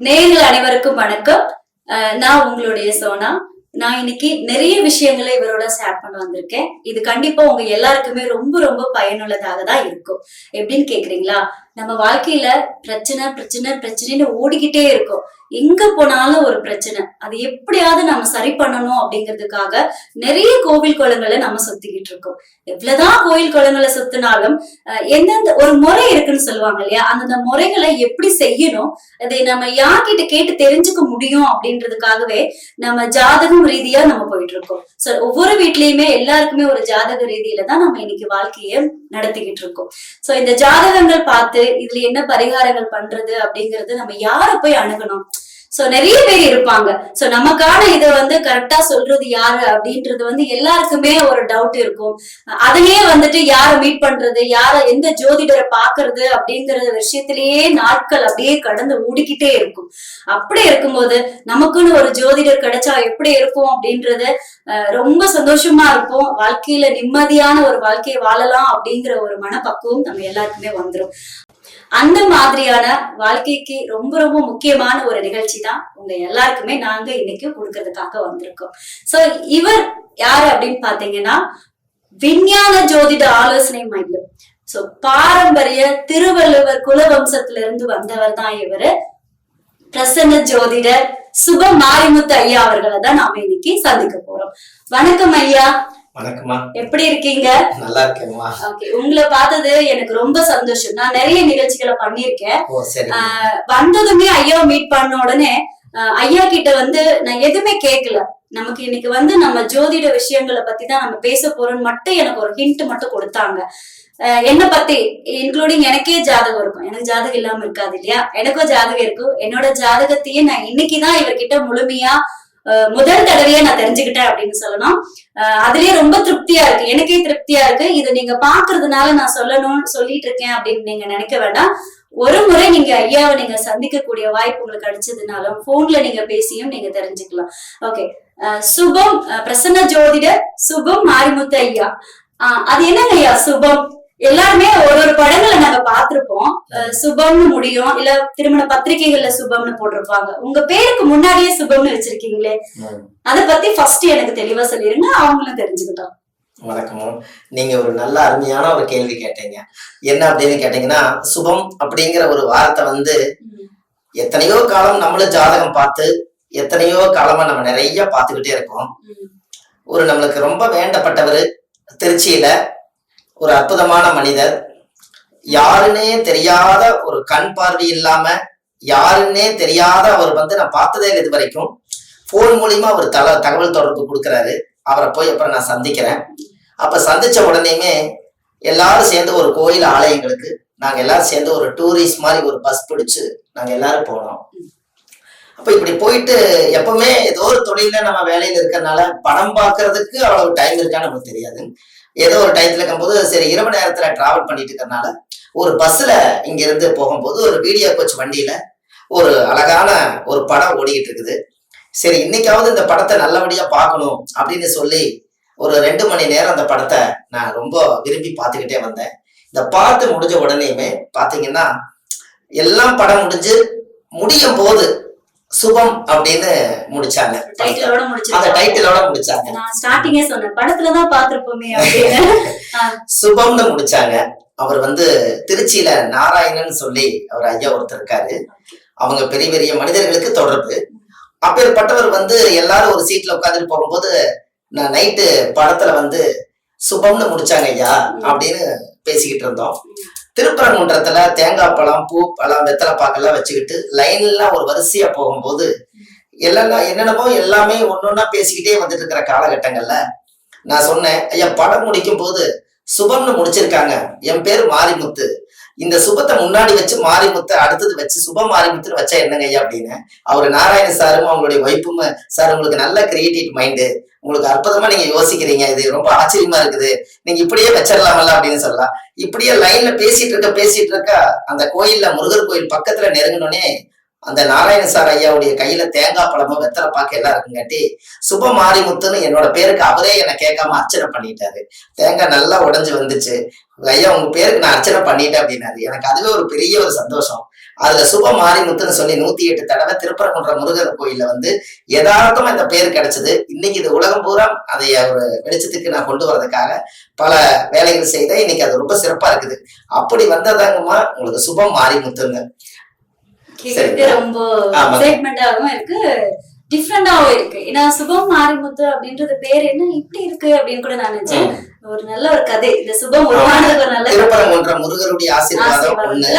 நேயர்கள் அனைவருக்கும் வணக்கம். நான் உங்களுடைய சோனா. நான் இன்னைக்கு நிறைய விஷயங்களை இவரோட ஷேர் பண்ண வந்திருக்கேன். இது கண்டிப்பா உங்க எல்லாருக்குமே ரொம்ப ரொம்ப பயனுள்ளதாக தான் இருக்கும். எப்படின்னு கேக்குறீங்களா? நம்ம வாழ்க்கையில பிரச்சனை பிரச்சனை பிரச்சனைன்னு ஓடிக்கிட்டே இருக்கும். எங்க போனாலும் ஒரு பிரச்சனை. அது எப்படியாவது நம்ம சரி பண்ணணும் அப்படிங்கிறதுக்காக நிறைய கோவில் குளங்களை நம்ம சுத்திக்கிட்டு இருக்கோம். எவ்வளவுதான் கோயில் குளங்களை சுத்தினாலும் எந்தெந்த ஒரு முறை இருக்குன்னு சொல்லுவாங்க இல்லையா? அந்தந்த முறைகளை எப்படி செய்யணும், அதை நம்ம யார்கிட்ட கேட்டு தெரிஞ்சுக்க முடியும் அப்படின்றதுக்காகவே நம்ம ஜாதகம் ரீதியா நம்ம போயிட்டு இருக்கோம். சோ ஒவ்வொரு வீட்லயுமே எல்லாருக்குமே ஒரு ஜாதக ரீதியில தான் நம்ம இன்னைக்கு வாழ்க்கைய நடத்திக்கிட்டு இருக்கோம். சோ இந்த ஜாதகங்கள் பார்த்து இதுல என்ன பரிகாரங்கள் பண்றது அப்படிங்கறது நம்ம யார போய் அணுகணும்? சோ நிறைய பேர் இருப்பாங்க. சோ நமக்கான இதை கரெக்டா சொல்றது யாரு அப்படின்றது எல்லாருக்குமே ஒரு டவுட் இருக்கும். அதையே யார மீட் பண்றது, யார எந்த ஜோதிடரை பாக்குறது அப்படிங்கிற விஷயத்திலேயே நாட்கள் அப்படியே கடந்து ஓடிக்கிட்டே இருக்கும். அப்படி இருக்கும்போது நமக்குன்னு ஒரு ஜோதிடர் கிடைச்சா எப்படி இருக்கும் அப்படின்றது ரொம்ப சந்தோஷமா இருக்கும். வாழ்க்கையில நிம்மதியான ஒரு வாழ்க்கையை வாழலாம் அப்படிங்கிற ஒரு மனப்பக்குவம் நம்ம எல்லாருக்குமே வந்துடும். அந்த மாதிரியான வாழ்க்கைக்கு ரொம்ப ரொம்ப முக்கியமான ஒரு நிகழ்ச்சி தான் உங்க எல்லாருக்குமே நாங்க இன்னைக்கு கொடுக்கறதுக்காக வந்திருக்கோம். சோ இவர் யாரு அப்படின்னு பாத்தீங்கன்னா, விஞ்ஞான ஜோதிட ஆலோசனை மையம். சோ பாரம்பரிய திருவள்ளுவர் குலவம்சத்துல இருந்து வந்தவர் தான் இவரு. பிரசன்ன ஜோதிடர் சுப மாரிமுத்து ஐயா அவர்களை தான் நாம இன்னைக்கு சந்திக்க போறோம். வணக்கம் ஐயா. வணக்கம்மா. எப்படி இருக்கீங்க? நல்லா இருக்கேன்மா. ஓகே, உங்களை பார்த்தது எனக்கு ரொம்ப சந்தோஷம். நான் நிறைய நிகழ்ச்சிகளை பண்ணிருக்கேன். வந்ததுமே ஐயாவை மீட் பண்ண உடனே ஐயா கிட்ட நான் எதுவுமே கேட்கல. நமக்கு இன்னைக்கு நம்ம ஜோதிட விஷயங்களை பத்தி தான் நம்ம பேச போறோம்னு மட்டும் எனக்கு ஒரு ஹிண்ட் மட்டும் கொடுத்தாங்க. என்ன பத்தி இன்க்ளூடிங் எனக்கே ஜாதகம் இருக்கும். எனக்கு ஜாதகம் இல்லாம இருக்காது இல்லையா? எனக்கும் ஜாதகம் இருக்கும். என்னோட ஜாதகத்தையே நான் இன்னைக்குதான் இவர்கிட்ட முழுமையா முதல் தடவையா நான் தெரிஞ்சுக்கிட்டேன் அப்படின்னு சொல்லணும். அதுலயே ரொம்ப திருப்தியா இருக்கு. எனக்கே திருப்தியா இருக்கு. இதை நீங்க பாக்குறதுனால நான் சொல்லணும்னு சொல்லிட்டு இருக்கேன் அப்படின்னு நீங்க நினைக்க வேண்டாம். ஒரு முறை நீங்க ஐயாவை நீங்க சந்திக்கக்கூடிய வாய்ப்பு உங்களுக்கு கிடைச்சதுனாலும் போன்ல நீங்க பேசியும் நீங்க தெரிஞ்சுக்கலாம். ஓகே, சுபம் பிரசன்ன ஜோதிடர் சுபம் மாரிமுத்து ஐயா. அது என்னங்க ஐயா சுபம்? எல்லாருமே ஒரு ஒரு படங்களை நாங்க பாத்திருப்போம். சுபம்னு முடியும், இல்ல திருமண பத்திரிகைகள்ல சுபம்னு போட்டிருப்பாங்க. உங்க பேருக்கு முன்னாடியே சுபம்னு வச்சிருக்கீங்களே, அத பத்தி ஃபர்ஸ்ட் எனக்கு தெளிவா சொல்லிருங்க, அவங்களும் தெரிஞ்சுக்கிட்டோம். வணக்கம். நீங்க ஒரு நல்ல அருமையான ஒரு கேள்வி கேட்டீங்க. என்ன அப்படின்னு கேட்டீங்கன்னா, சுபம் அப்படிங்கிற ஒரு வார்த்தை எத்தனையோ காலம் நம்மளும் ஜாதகம் பார்த்து எத்தனையோ காலமா நம்ம நிறைய பார்த்துக்கிட்டே இருக்கோம். ஒரு நம்மளுக்கு ரொம்ப வேண்டப்பட்டவர் திருச்சியில ஒரு அற்புதமான மனிதர், யாருன்னே தெரியாத ஒரு கண் பார்வை இல்லாம யாருன்னே தெரியாத அவர் நான் பார்த்ததே இல்லை இது வரைக்கும். போன் மூலியமா அவர் தகவல் தொடர்பு கொடுக்குறாரு. அவரை போய் அப்புறம் நான் சந்திக்கிறேன். அப்ப சந்திச்ச உடனேயுமே எல்லாரும் சேர்ந்து ஒரு கோயில் ஆலயங்களுக்கு நாங்க எல்லாரும் சேர்ந்து ஒரு டூரிஸ்ட் மாதிரி ஒரு பஸ் பிடிச்சு நாங்க எல்லாரும் போனோம். அப்ப இப்படி போயிட்டு எப்பவுமே ஏதோ ஒரு தொழில நம்ம வேலையில இருக்கிறதுனால படம் பார்க்கறதுக்கு அவ்வளவு டைம் இருக்கான்னு நமக்கு தெரியாது. ஏதோ ஒரு டைத்துல இருக்கும்போது சரி இரவு நேரத்துல டிராவல் பண்ணிட்டு இருக்கிறதுனால ஒரு பஸ்ல இங்க இருந்து போகும்போது ஒரு வீடியோ கோச் வண்டியில ஒரு அழகான ஒரு படம் ஓடிக்கிட்டு இருக்குது. சரி இன்னைக்காவது இந்த படத்தை நல்லபடியா பார்க்கணும் அப்படின்னு சொல்லி ஒரு 2 மணி நேரம் அந்த படத்தை நான் ரொம்ப விரும்பி பார்த்துக்கிட்டே வந்தேன். இந்த பார்த்து முடிஞ்ச உடனேயுமே பாத்தீங்கன்னா எல்லாம் படம் முடியும் போது சுபம் அப்படின்னு முடிச்சாங்க. அந்த டைட்டிலோட முடிச்சாங்க. சுபம்னு முடிச்சாங்க. அவர் திருச்சியில நாராயணன் சொல்லி அவர் ஐயா ஒருத்தர் இருக்காரு. அவங்க பெரிய பெரிய மனிதர்களுக்கு தொடர்பு. அப்பேற்பட்டவர் எல்லாரும் ஒரு சீட்ல உட்காந்துட்டு போகும்போது நான் நைட்டு படத்துல சுபம்னு முடிச்சாங்க ஐயா அப்படின்னு பேசிக்கிட்டு இருந்தோம். திருப்பரங்குன்றத்துல தேங்காய் பழம், பூ பழம், வெத்தலை பாக்கெல்லாம் வச்சுக்கிட்டு லைன்லாம் ஒரு வரிசையா போகும்போது என்னென்னமோ எல்லாமே ஒன்னொன்னா பேசிக்கிட்டே வந்துட்டு இருக்கிற காலகட்டங்கள்ல நான் சொன்னேன், ஐயா படம் முடிக்கும் போது சுபம்னு முடிச்சிருக்காங்க, என் பேரு மாரிமுத்து, இந்த சுபத்தை முன்னாடி வச்சு மாரிமுத்து அடுத்தது வச்சு சுப மாரிமுத்துன்னு வச்சா என்னங்க ஐயா அப்படின்னு. அவரு நாராயண சாரும் அவங்களுடைய வைப்பும் சார் உங்களுக்கு நல்ல கிரியேட்டிவ் மைண்டு, உங்களுக்கு அற்புதமா நீங்க யோசிக்கிறீங்க, இது ரொம்ப ஆச்சரியமா இருக்குது, நீங்க இப்படியே வச்சிடலாமல்ல அப்படின்னு சொல்லலாம். இப்படியே லைன்ல பேசிட்டு இருக்க அந்த கோயில்ல முருகர் கோயில் பக்கத்துல நெருங்கினோடனே அந்த நாராயண சார் ஐயாவுடைய கையில தேங்காய் பழமும் வெத்தலை பாக்கு எல்லாம் இருக்குங்காட்டி சுப மாரிமுத்துன்னு என்னோட பேருக்கு அவரே என்னை கேட்காம அர்ச்சனை பண்ணிட்டாரு. தேங்காய் நல்லா உடைஞ்சு வந்துச்சு. ஐயா உங்க பேருக்கு நான் அர்ச்சனை பண்ணிட்டேன் அப்படின்னாரு. எனக்கு அதுவே ஒரு பெரிய ஒரு சந்தோஷம். அதுல சுப மாரிமுத்துன்னு சொல்லி 108 தடவை திருப்பரங்குன்ற முருகர் கோயில்ல வந்து யதார்த்தமா இந்த பேர் கிடைச்சது. இன்னைக்கு இது உலகம் பூரா அதை ஒரு வெளிச்சத்துக்கு நான் கொண்டு வர்றதுக்காக பல வேலைகள் செய்த இன்னைக்கு அது ரொம்ப சிறப்பா இருக்குது. அப்படி வந்ததாங்கம்மா உங்களுக்கு சுபம் மாரிமுத்துன்னு. ரொம்ப எக்ஸைட்மெண்டாவும் இருக்கு, டிஃப்ரெண்டாவும் இருக்கு. ஏன்னா சுபம் மாரிமுத்து அப்படின்றது பேர் என்ன இப்படி இருக்கு அப்படின்னு கூட நான் நினைச்சேன். ஒரு நல்ல ஒரு கதை, இந்த சுபம் உருவானது ஒரு நல்ல திருப்பரங்குன்ற முருகருடைய ஆசீர்வாதம் ஒண்ணு.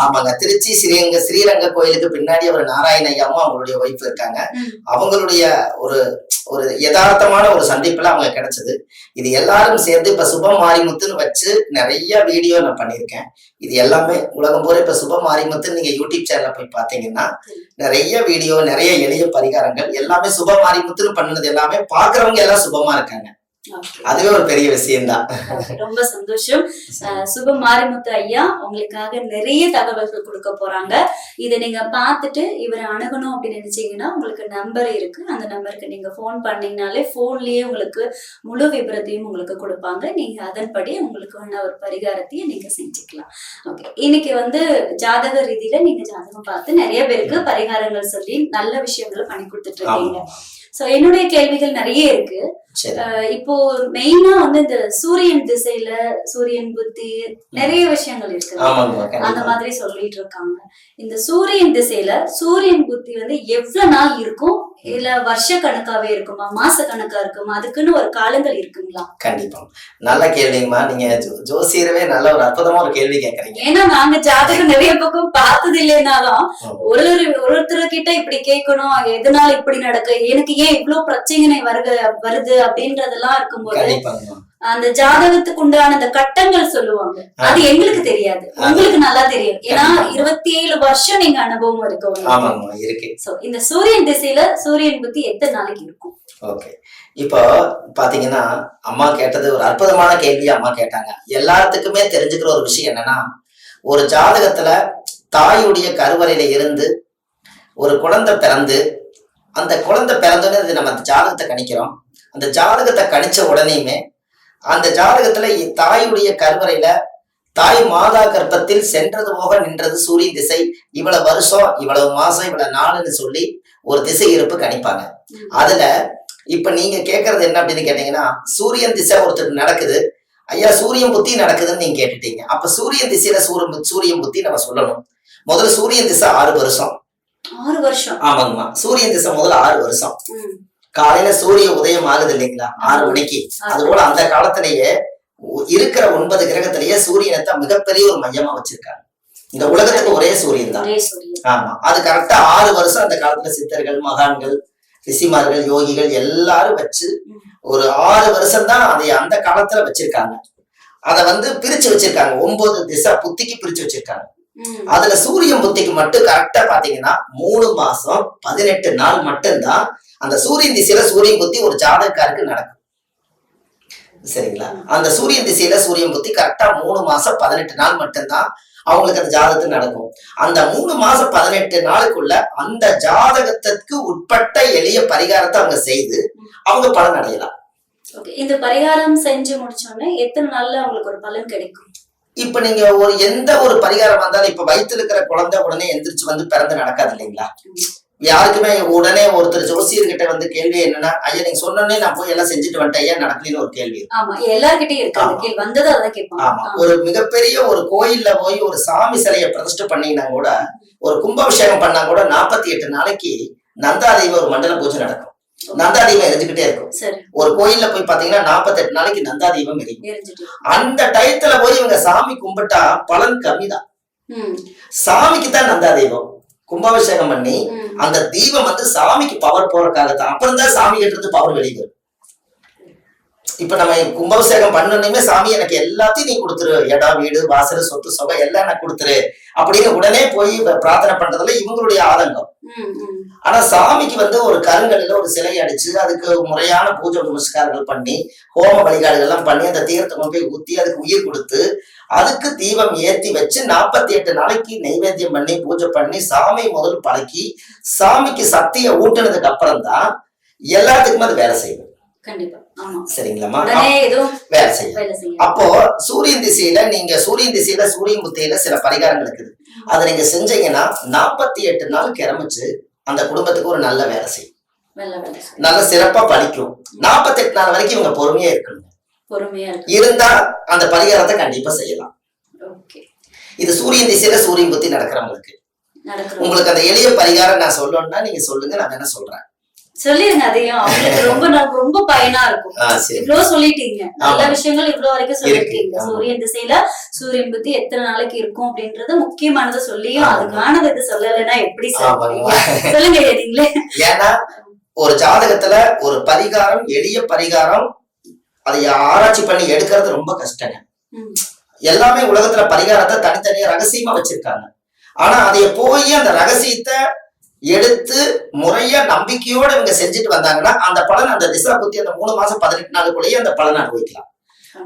ஆமாங்க, திருச்சி ஸ்ரீரங்க கோயிலுக்கு பின்னாடி ஒரு நாராயண ஐயாவும் அவங்களுடைய ஒய்ஃப் இருக்காங்க. அவங்களுடைய ஒரு ஒரு யதார்த்தமான ஒரு சந்திப்புல அவங்க கிடைச்சது. இது எல்லாரும் சேர்ந்து இப்ப சுபம் மாரிமுத்துன்னு வச்சு நிறைய வீடியோ நான் பண்ணியிருக்கேன். இது எல்லாமே உலகம் பூரா இப்ப சுபம் மாரிமுத்துன்னு நீங்க யூடியூப் சேனல்ல போய் பாத்தீங்கன்னா நிறைய வீடியோ, நிறைய எளிய பரிகாரங்கள் எல்லாமே சுப மாரிமுத்துன்னு பண்ணது எல்லாமே பாக்குறவங்க எல்லாம் சுபமா இருக்காங்க. அதுவே ஒரு பெரிய விஷயம் தான். ரொம்ப சந்தோஷம். சுப மாரிமுத்து ஐயா உங்களுக்காக நிறைய தகவல்கள் கொடுக்க போறாங்க. இதை நீங்க பார்த்துட்டு இவரை அணுகணும் அப்படின்னு நினைச்சீங்கன்னா உங்களுக்கு நம்பர் இருக்கு. அந்த நம்பருக்கு நீங்க போன் பண்ணீங்கனாலே போன்லயே உங்களுக்கு முழு விபரத்தையும் உங்களுக்கு கொடுப்பாங்க. நீங்க அதன்படி உங்களுக்கு ஒரு பரிகாரத்தையும் நீங்க செஞ்சுக்கலாம். ஓகே, இன்னைக்கு வந்து ஜாதக ரீதியில நீங்க ஜாதகம் பார்த்து நிறைய பேருக்கு பரிகாரங்கள் சொல்லி நல்ல விஷயங்களை பண்ணி கொடுத்துட்டு இருக்கீங்க. சோ என்னுடைய கேள்விகள் நிறைய இருக்கு. இப்போ மெயினா வந்து இந்த சூரியன் திசையில சூரியன் புத்தி நிறைய விஷயங்கள் இருக்கு, அந்த மாதிரி சொல்லிட்டு இருக்காங்க. இந்த சூரியன் திசையில சூரியன் புத்தி வந்து எவ்வளவு நாள் இருக்கும், இல்ல வருஷ கணக்காவே இருக்குமா, மாச கணக்கா இருக்குமா, அதுக்குன்னு ஒரு காலங்கள் இருக்குங்களா? கண்டிப்பா நல்ல கேள்விங்கம்மா. நீங்க ஜோசியரவே நல்ல ஒரு அற்புதமா ஒரு கேள்வி கேக்குறீங்க. ஏன்னா நாங்க ஜாதகம் நிறைய பக்கம் பார்த்தது இல்லைனாலும் ஒருத்தர்கிட்ட இப்படி கேட்கணும், எதனால இப்படி நடக்கு, எனக்கு ஏன் இவ்வளவு பிரச்சனை வருது அப்படின்றதெல்லாம் இருக்கும்போது அந்த ஜாதகத்துக்கு உண்டான அந்த கட்டங்கள் சொல்லுவாங்க. அது எங்களுக்கு தெரியாது, உங்களுக்கு நல்லா தெரியும். ஏன்னா 27 வருஷம் நீங்க அனுபவம் இருக்கு. இந்த சூரியன் திசையில சூரியன் புத்தி எத்தனை நாளைக்கு இருக்கும்? ஓகே, இப்போ பாத்தீங்கன்னா அம்மா கேட்டது ஒரு அற்புதமான கேள்வி அம்மா கேட்டாங்க. எல்லாத்துக்குமே தெரிஞ்சுக்கிற ஒரு விஷயம் என்னன்னா, ஒரு ஜாதகத்துல தாயுடைய கருவறையில இருந்து ஒரு குழந்தை பிறந்து, அந்த குழந்தை பிறந்தோடனே நம்ம அந்த ஜாதகத்தை கணிக்கிறோம். அந்த ஜாதகத்தை கணிச்ச உடனேயுமே அந்த ஜாதகத்துல தாயுடைய கருவறையில தாய் மாதா கர்ப்பத்தில் சென்றது போக நின்றது சூரிய திசை, இவ்வளவு வருஷம் இவ்வளவு மாசம் இவ்வளவு நாளுன்னு சொல்லி ஒரு திசை இருப்பு கணிப்பாங்க. அதுல இப்ப நீங்க கேட்கறது என்ன அப்படின்னு கேட்டீங்கன்னா, சூரியன் திசை ஒருத்தருக்கு நடக்குது, ஐயா சூரியன் புத்தி நடக்குதுன்னு நீங்க கேட்டுட்டீங்க. அப்ப சூரியன் திசையில சூரியன் புத்தி நம்ம சொல்லணும். முதல்ல சூரியன் திசை 6 வருஷம். 6 வருஷம்? ஆமாங்கம்மா, சூரியன் திசை முதல்ல 6 வருஷம். காலையில சூரிய உதயம் ஆகுது இல்லைங்களா 6 மணிக்கு. அது போல அந்த காலத்திலேயே இருக்கிற 9 கிரகத்திலேயே சூரியனை மிகப்பெரிய ஒரு மையமா வச்சிருக்காங்க. இந்த உலகத்துக்கு ஒரே சூரியன் தான். ஆமா, அது கரெக்டா 6 வருஷம் அந்த காலத்துல சித்தர்கள், மகான்கள், ரிஷிமார்கள், யோகிகள் எல்லாரும் வச்சு ஒரு 6 வருஷம் தான் அதை அந்த காலத்துல வச்சிருக்காங்க. அத வந்து பிரிச்சு வச்சிருக்காங்க, 9 திசை புத்திக்கு பிரிச்சு வச்சிருக்காங்க. அதுல சூரியன் புத்திக்கு மட்டும் கரெக்டா பாத்தீங்கன்னா 3 மாசம் 18 நாள் மட்டும்தான் அந்த சூரியன் திசையில சூரியன் புத்தி ஒரு ஜாதகக்காருக்கு நடக்கும். சரிங்களா? அந்த சூரியன் திசையில சூரியன் புத்தி கரெக்டா 3 மாசம் 18 நாள் மட்டும்தான் அவங்களுக்கு அந்த ஜாதகத்துக்கு நடக்கும். அந்த 3 மாசம் 18 நாளுக்குள்ள அந்த ஜாதகத்துக்கு உட்பட்ட எளிய பரிகாரத்தை அவங்க செய்து அவங்க பலன் அடையலாம். இந்த பரிகாரம் செஞ்சு முடிச்சோடனே எத்தனை நாள்ல அவங்களுக்கு ஒரு பலன் கிடைக்கும்? இப்ப நீங்க எந்த ஒரு பரிகாரம் வந்தாலும், இப்ப வயித்துல இருக்கிற குழந்தை உடனே எந்திரிச்சு வந்து பிறந்து நடக்காது இல்லைங்களா? யாருக்குமே உடனே ஒருத்தர் ஜோசியர்கிட்ட வந்து கேள்வி என்னன்னா, ஐயா நீங்க சொன்னோன்னே நான் போய் எல்லாம் செஞ்சுட்டு வந்துட்டேன், ஐயா நடக்கலன்னு ஒரு கேள்வி. ஆமா, ஒரு மிகப்பெரிய ஒரு கோயில்ல போய் ஒரு சாமி சிலையை பிரதிஷ்டை பண்ணீங்கன்னா கூட, ஒரு கும்பாபிஷேகம் பண்ணா கூட 48 நாளைக்கு நந்தாதெய்வ ஒரு மண்டல பூஜை நடக்கும். நந்தாதீபம் எரிஞ்சுக்கிட்டே இருக்கும். ஒரு கோயில்ல போய் பாத்தீங்கன்னா 48 நாளைக்கு நந்தாதீபம் எரியும். அந்த டயத்துல போய் இவங்க சாமி கும்பிட்டா பலன் கம்மிதான். சாமிக்கு தான் நந்தாதீபம் கும்பாபிஷேகம் பண்ணி அந்த தீபம் வந்து சாமிக்கு பவர் போறதுக்காகத்தான். அப்புறம் தான் சாமி கிட்ட இருந்து பவர் வெளியே வரும். இப்ப நம்ம கும்பாபிஷேகம் பண்ணணுமே, சாமி எனக்கு எல்லாத்தையும் நீ கொடுத்துரு, இடம் வீடு வாசல் சொத்து சொகை எல்லாம் எனக்கு கொடுத்துரு அப்படின்னு உடனே போய் பிரார்த்தனை பண்றதுல இவங்களுடைய ஆதங்கம். ஆனா சாமிக்கு வந்து ஒரு கருங்கல்ல ஒரு சிலை அடிச்சு அதுக்கு முறையான பூஜை நமஸ்காரங்கள் பண்ணி ஹோம வழிகாடுகள்லாம் பண்ணி அந்த தீர்த்தம் போய் ஊத்தி அதுக்கு உயிர் கொடுத்து அதுக்கு தீபம் ஏத்தி வச்சு 48 நாளைக்கு நைவேத்தியம் பண்ணி பூஜை பண்ணி சாமி முதல் பழக்கி சாமிக்கு சக்தியை ஊட்டுனதுக்கு அப்புறம் தான் எல்லாத்துக்குமே அது வேலை செய்யும். கண்டிப்பா ஆமா. சரிங்களாம்மா? உடனே எதுவும் வேலை செய்யும். வேலை செய்யும். அப்போ சூரியன் திசையில சூரியன் புத்தியில சில பரிகாரங்கள் இருக்குது. அதை நீங்க செஞ்சீங்கன்னா 48 நாள் கிளம்பிச்சு அந்த குடும்பத்துக்கு ஒரு நல்ல வேலை செய்யும், வேலை செய்யும். நல்ல சிறப்பா பலிக்கும். 48 நாள் வரைக்கும் இவங்க பொறுமையா இருக்கணும். பொறுமையா இருந்தா அந்த பரிகாரத்தை கண்டிப்பா செய்யலாம். ஓகே. இது சூரியன் திசையில சூரியன் புத்தி நடக்கிறவங்களுக்கு. நடக்குது. உங்களுக்கு அந்த எளிய பரிகாரம் நான் சொல்லணும்னா நீங்க சொல்லுங்க, நான் என்ன சொல்றேன். சொல்லிருங்க. அதையும் அவங்களுக்கு ரொம்ப பயனா இருக்கும். சரி. இவ்வளவு சொல்லிட்டீங்க, நல்ல ஆமா. விஷயங்கள் இவ்வளவு வரைக்கும் சொல்லிருக்கீங்க. இருக்கு. சூரியன் திசையில சூரியன் புத்தி எத்தனை நாளைக்கு இருக்கும் அப்படின்றது முக்கியமானது சொல்லியும் ஆமா. அதுக்கானது இது சொல்லலைன்னா எப்படி ஆமாங்க. சொல்லுங்க நீங்களே. ஏன்னா ஒரு ஜாதகத்துல ஒரு பரிகாரம், எளிய பரிகாரம், அதை ஆராய்ச்சி பண்ணி எடுக்கிறது ரொம்ப கஷ்டங்க. எல்லாமே உலகத்துல பரிகாரத்தை தனித்தனியா ரகசியமா வச்சிருக்காங்க. ஆனா அதைய போய் அந்த ரகசியத்தை எடுத்து முறையா நம்பிக்கையோட இவங்க செஞ்சுட்டு வந்தாங்கன்னா அந்த பலன், அந்த திசா புத்தி அந்த 3 மாசம் 18 நாளுக்குள்ளேயே அந்த பலனை அனுபவிக்கலாம்.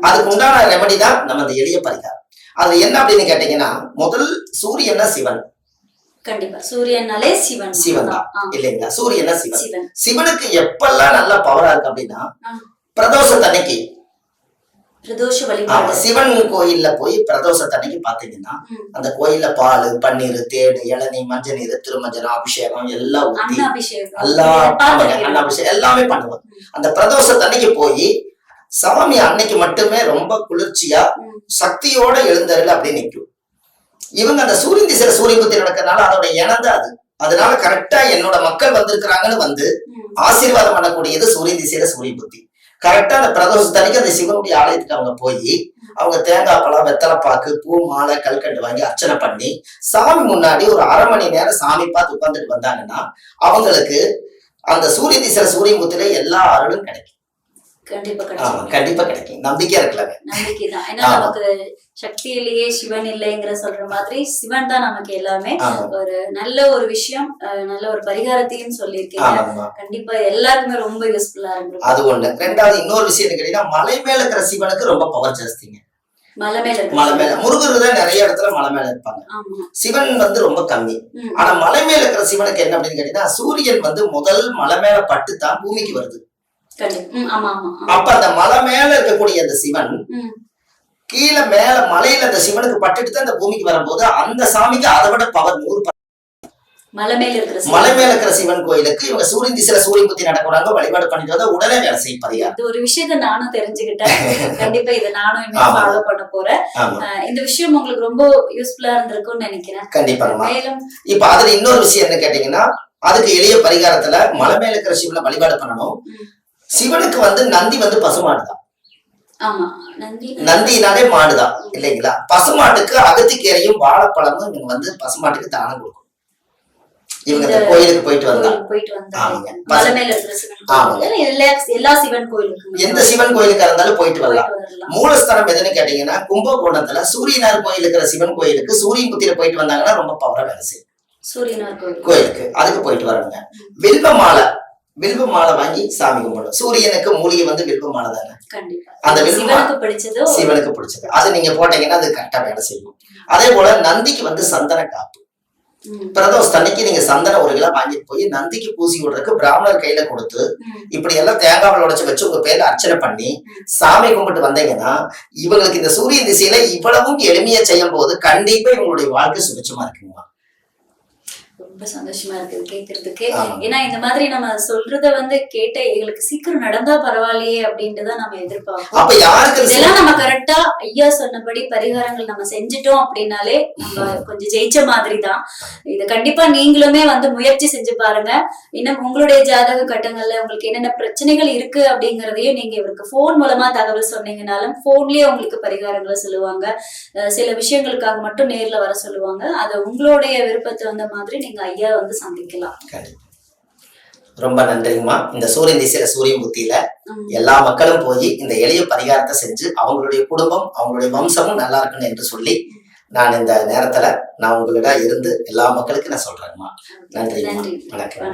அதுக்கு உண்டான ரெமடி தான் நம்ம அந்த எளிய பரிகாரம். அது என்ன அப்படின்னு கேட்டீங்கன்னா, முதல் சூரியன்னா சிவன். கண்டிப்பா சூரியனாலே சிவன். சிவன் தான் இல்லைங்களா? சூரியனா சிவன். சிவன். சிவனுக்கு எப்பெல்லாம் நல்ல பவரா இருக்கு அப்படின்னா, பிரதோஷத்தன்னைக்கு பிரதோஷ வழிபாடு. சிவன் கோயில்ல போய் பிரதோஷத்தன்னைக்கு பாத்தீங்கன்னா அந்த கோயில்ல பால், பன்னீர், தேடு, இளநீ, மஞ்சள் நீர், திருமஞ்சனம், அபிஷேகம் எல்லாம் ஊத்தி அன்னாபிஷேகம் எல்லாமே பண்ணுவாங்க. அந்த பிரதோஷத்தன்னைக்கு போய் சாமி அன்னைக்கு மட்டுமே ரொம்ப குளிர்ச்சியா சக்தியோட எழுந்தருள் அப்படி நிற்கும். இவங்க அந்த சூரியன் திசையில சூரியன் புத்தி நடக்கிறதுனால அதோட இணந்து அது, அதனால கரெக்டா என்னோட மக்கள் வந்திருக்கிறாங்கன்னு வந்து ஆசீர்வாதம் பண்ணக்கூடியது சூரியன் திசையில சூரியன் புத்தி. கரெக்டா அந்த பிரதோஷத்தன்னைக்கு அந்த சிவனுடைய ஆலயத்துக்கு அவங்க போய் அவங்க தேங்காய் பழம், வெத்தலை பாக்கு, பூ, மாலை, கல்கண்டு வாங்கி அர்ச்சனை பண்ணி சாமி முன்னாடி ஒரு 1/2 மணி நேரம் சாமி பார்த்து உட்கார்ந்துட்டு வந்தாங்கன்னா அவங்களுக்கு அந்த சூரிய திசையில சூரியன் புத்தில எல்லா அருளும் கிடைக்கும். கண்டிப்பா கிடைக்கும். நம்பிக்கையா இருக்கலாங்க. நம்பிக்கைதான். ஏன்னா நமக்கு சக்தியிலேயே சிவன் இல்லைங்கிற சொல்ற மாதிரி சிவன் தான் நமக்கு எல்லாமே. ஒரு நல்ல ஒரு விஷயம், நல்ல ஒரு பரிகாரத்தையும் சொல்லியிருக்கீங்க. கண்டிப்பா எல்லாருக்குமே ரொம்ப யூஸ்ஃபுல்லா இருக்கும். அது ஒண்ணு. ரெண்டாவது இன்னொரு விஷயம் கேட்டீங்கன்னா, மலை மேல இருக்கிற சிவனுக்கு ரொம்ப பவர் ஜாஸ்திங்க. மலை மேல முருகர் தான் நிறைய இடத்துல மலை மேல இருப்பாங்க. சிவன் வந்து ரொம்ப கம்மி. ஆனா மலை மேல இருக்கிற சிவனுக்கு என்ன அப்படின்னு கேட்டீங்கன்னா, சூரியன் வந்து முதல் மலை மேல பட்டு தான் பூமிக்கு வருது. அப்ப அந்த மலை மேல இருக்கக்கூடிய அந்த சிவன் கீழே மேல மலையில அந்த சிவனுக்கு பட்டுட்டு தான் அந்த பூமிக்கு வரும்போது அந்த சாமிக்கு அதை விட பவர் 100. மலை மேல இருக்கிற சிவன் கோயிலுக்கு இவங்க சூரியன் திசையில சூரியன் புத்தி நடக்கிறாங்க, வழிபாடு பண்ணிட்டு வந்தா உடனே வேலை செய்யும் பரிகாரம். இது ஒரு விஷயத்த நானும் தெரிஞ்சுக்கிட்டேன். கண்டிப்பா இதை நானும் இன்னும் ஃபாலோ பண்ண போறேன். இந்த விஷயம் உங்களுக்கு ரொம்ப யூஸ்ஃபுல்லா இருந்திருக்கும்னு நினைக்கிறேன். கண்டிப்பா. மேலும் இப்ப அதுல இன்னொரு விஷயம் என்ன கேட்டீங்கன்னா, அதுக்கு எளிய பரிகாரத்துல மலை மேல இருக்கிற சிவனை வழிபாடு பண்ணணும். சிவனுக்கு வந்து நந்தி வந்து பசுமாடுதான். நந்தினாலே மாடுதான் இல்லைங்களா? பசுமாட்டுக்கு அகத்திக்கீரையும் வாழைப்பழமும் இவங்க வந்து பசுமாட்டுக்கு தானம் கொடுக்கும். இவங்க இந்த கோயிலுக்கு போயிட்டு வந்தாங்க. எந்த சிவன் கோயிலுக்கு இருந்தாலும் போயிட்டு வரலாம். மூலஸ்தானம் எதுன்னு கேட்டீங்கன்னா, கும்பகோணத்துல சூரியனார் கோயில் இருக்கிற சிவன் கோயிலுக்கு சூரியன் புத்தியில போயிட்டு வந்தாங்கன்னா ரொம்ப பவரா வேலை செய்யும். சூரியனார் கோயிலுக்கு அதுக்கு போயிட்டு வராங்க. வில்வ மாலை வாங்கி சாமி கும்பிடும். சூரியனுக்கு மூலிகை வந்து வில்வ மாலை தானே. அந்த சிவனுக்கு பிடிச்சது அது நீங்க போட்டீங்கன்னா அது கரெக்டா வேலை செய்யும். அதே போல நந்திக்கு வந்து சந்தன காப்பு. பிரதோஷத்தன்னைக்கு நீங்க சந்தன 1 கிலோ வாங்கிட்டு போய் நந்திக்கு பூசி விடுறதுக்கு பிராமணர் கையில கொடுத்து இப்படி எல்லாம் தேங்காய் உடைச்சு வச்சு உங்க பேர்ல அர்ச்சனை பண்ணி சாமி கும்பிட்டு வந்தீங்கன்னா இவங்களுக்கு இந்த சூரியன் திசையில இவ்வளவும் எளிமையா செய்யும் போது கண்டிப்பா இவங்களுடைய வாழ்க்கை சுபிட்சமா இருக்குங்களா? ரொம்ப சந்தோஷமா இருக்குது கேட்கறதுக்கு. ஏன்னா இந்த மாதிரி நம்ம சொல்றத வந்து கேட்ட எங்களுக்கு சீக்கிரம் நடந்தா பரவாயில்லையே அப்படின்ட்டுதான் நம்ம எதிர்பார்ப்போம். இதெல்லாம் நம்ம கரெக்டா ஐயா சொன்னபடி பரிகாரங்கள் நம்ம செஞ்சுட்டோம் அப்படின்னாலே நம்ம கொஞ்சம் ஜெயிச்ச மாதிரி தான். இது கண்டிப்பா நீங்களுமே வந்து முயற்சி செஞ்சு பாருங்க. இன்னும் உங்களுடைய ஜாதக கட்டங்கள்ல உங்களுக்கு என்னென்ன பிரச்சனைகள் இருக்கு அப்படிங்கறதையும் நீங்க இவருக்கு போன் மூலமா தகவல் சொன்னீங்கன்னாலும் போன்லயே உங்களுக்கு பரிகாரங்களை சொல்லுவாங்க. சில விஷயங்களுக்காக மட்டும் நேர்ல வர சொல்லுவாங்க. அதை உங்களுடைய விருப்பத்தை வந்த மாதிரி நீங்க ஐயா வந்து சந்திக்கலாம். ரொம்ப நன்றிங்கம்மா. இந்த சூரியன் திசையில சூரியன் புத்தியில எல்லா மக்களும் போய் இந்த எளிய பரிகாரத்தை செஞ்சு அவங்களுடைய குடும்பம், அவங்களுடைய வம்சமும் நல்லா இருக்கணும் என்று சொல்லி நான் இந்த நேரத்துல நான் உங்களிடம் இருந்து எல்லா மக்களுக்கும் நான் சொல்றேங்கம்மா. நன்றி. வணக்கம்.